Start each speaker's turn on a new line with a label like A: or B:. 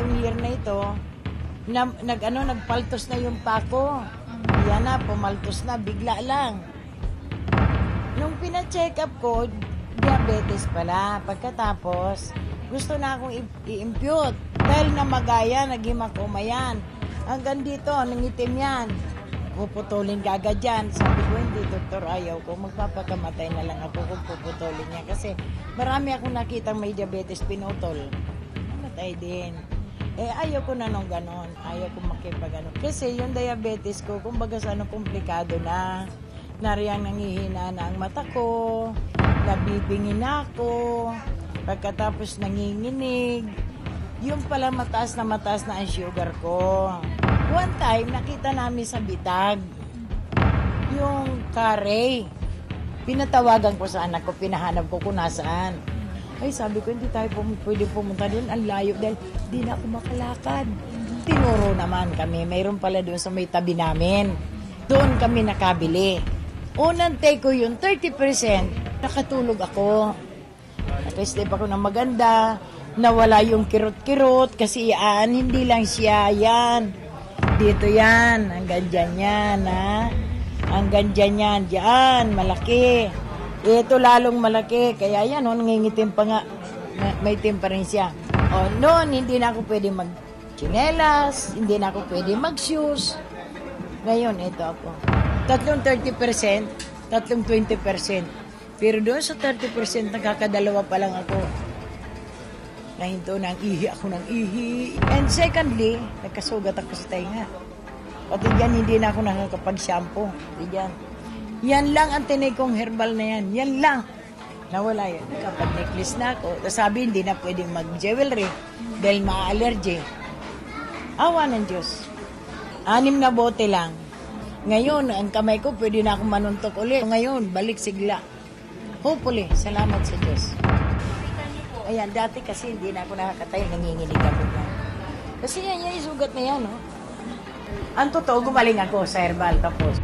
A: itong year na ito, nagpaltos na yung pako. Yan na, pumaltos na, bigla lang. Nung pina-check up ko, diabetes pala. Pagkatapos, gusto na akong i-impute. Dahil namagaya, naging makoma yan. Hanggang dito, nangitim yan. Puputulin ka agad yan. Sabi ko, hindi, doktor, ayaw ko. Magpapakamatay na lang ako kung puputulin niya. Kasi marami akong nakitang may diabetes pinutol. Namatay din. Ayaw ko na nung ganon. Ayaw ko makipag-ganon. Kasi yung diabetes ko, kumbaga sa komplikado na. Nariyang nangihina na ang mata ko. Nabibingin ako. Pagkatapos nanginginig. Yung pala mataas na ang sugar ko. One time, nakita namin sa Bitag. Yung Carey. Pinatawagan ko sa anak ko. Pinahanap ko kung nasaan. Ay, sabi ko, hindi tayo pwede pumunta doon. Ang layo dahil di na ako makalakad. Tinuro naman kami. Mayroon pala doon sa may tabi namin. Doon kami nakabili. Unang take ko yun, 30%. Nakatulog ako. Naka-sleep ako ng maganda. Nawala yung kirot-kirot. Kasi hindi lang siya. Yan. Dito yan. Hanggang dyan yan, ha? Hanggang dyan yan. Diyan. Malaki. Ito lalong malaki. Kaya yan, nangingitim pa nga. May itim pa rin siya. Noon, hindi na ako pwede mag-chinelas. Hindi na ako pwede mag-shoes. Ngayon, ito ako. Tatlong 30%, tatlong 20%. Pero doon sa 30%, nakakadalawa pa lang ako. Nahinto ng ihi ako ng ihi. And secondly, nagkasugat ako sa tainga. Pati dyan, hindi na ako nakakapag-shampoo. Diyan. Yan lang ang tinay kong herbal na yan. Yan lang. Nawala yan. Kapag necklace na ako, tapos sabi, hindi na pwedeng mag-jewelry dahil ma-allergy. Awa ng Diyos. 6 na bote lang. Ngayon, ang kamay ko, pwede na akong manuntok ulit. Ngayon, balik sigla. Hopefully, salamat sa Diyos. Ayan, dati kasi hindi na ako nakakatayo, nanginginig ako na. Kasi yan, yung sugat na yan, no? Ang totoo, gumaling ako sa herbal, tapos